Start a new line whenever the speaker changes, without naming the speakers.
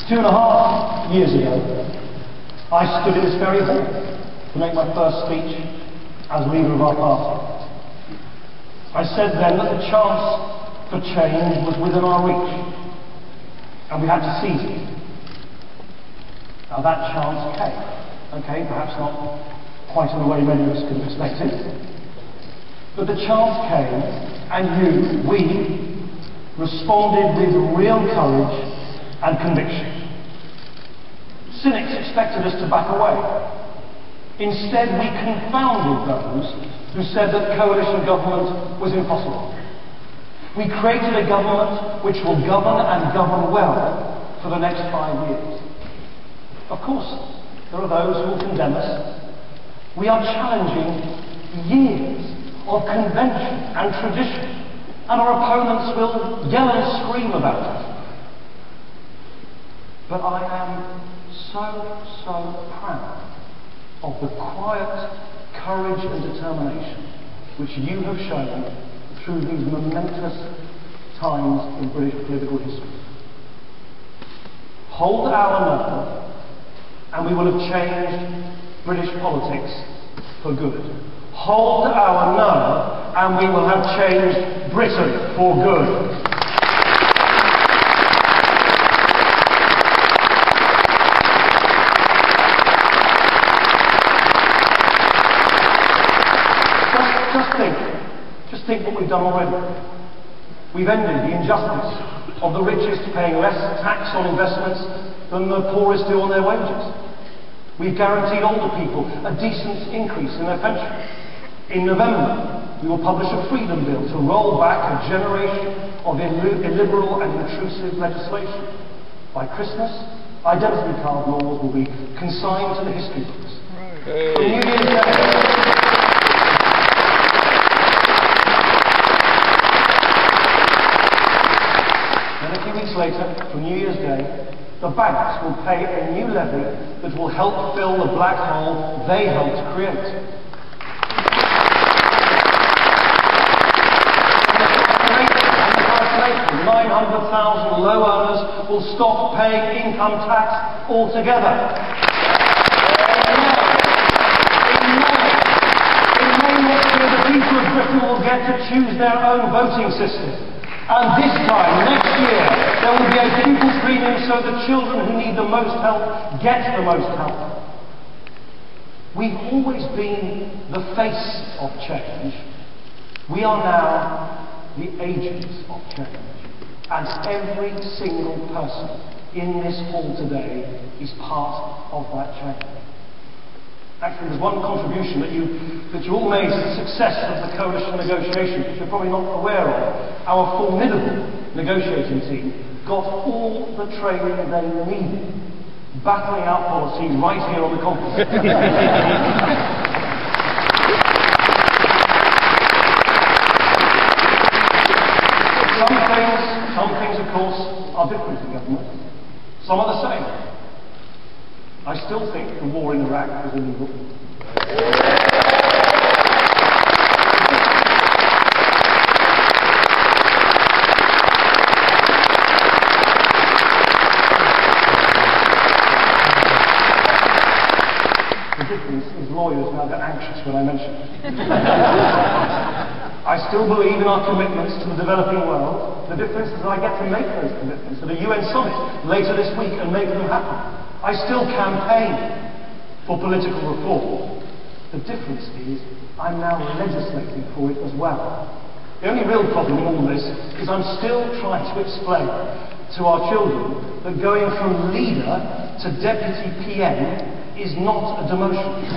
2.5 years ago, I stood in this very hall to make my first speech as leader of our party. I said then that the chance for change was within our reach, and we had to seize it. Now that chance came. Okay, perhaps not quite in the way many of us could have expected, but the chance came, and we responded with real courage and conviction. Cynics expected us to back away. Instead, we confounded those who said that coalition government was impossible. We created a government which will govern and govern well for the next 5 years. Of course, there are those who will condemn us. We are challenging years of convention and tradition, and our opponents will yell and scream about it. But I am so proud of the quiet courage and determination which you have shown through these momentous times in British political history. Hold our nerve, and we will have changed British politics for good. Hold our nerve, and we will have changed Britain for good. Just think what we've done already. We've ended the injustice of the richest paying less tax on investments than the poorest do on their wages. We've guaranteed older people a decent increase in their pension. In November, we will publish a freedom bill to roll back a generation of illiberal and intrusive legislation. By Christmas, identity card laws will be consigned to the history books. For New Year's Day, later, from New Year's Day, the banks will pay a new levy that will help fill the black hole they helped create. 900,000 low earners will stop paying income tax altogether. In May next year, the people of Britain will get to choose their own voting system. And this time, next year, there will be a pupils' premium so the children who need the most help get the most help. We've always been the face of change. We are now the agents of change. And every single person in this hall today is part of that change. Actually, there's one contribution that you all made to the success of the coalition negotiation, which you're probably not aware of. Our formidable negotiating team got all the training they needed, battling out policy right here on the conference. Some things, of course, are different in government. Some are the same. I still think the war in Iraq was illegal. The difference is lawyers now get anxious when I mention it. I still believe in our commitments to the developing world. The difference is that I get to make those commitments at a UN summit later this week and make them happen. I still campaign for political reform. The difference is I'm now legislating for it as well. The only real problem in all this is I'm still trying to explain to our children that going from leader to deputy PM is not a demotion.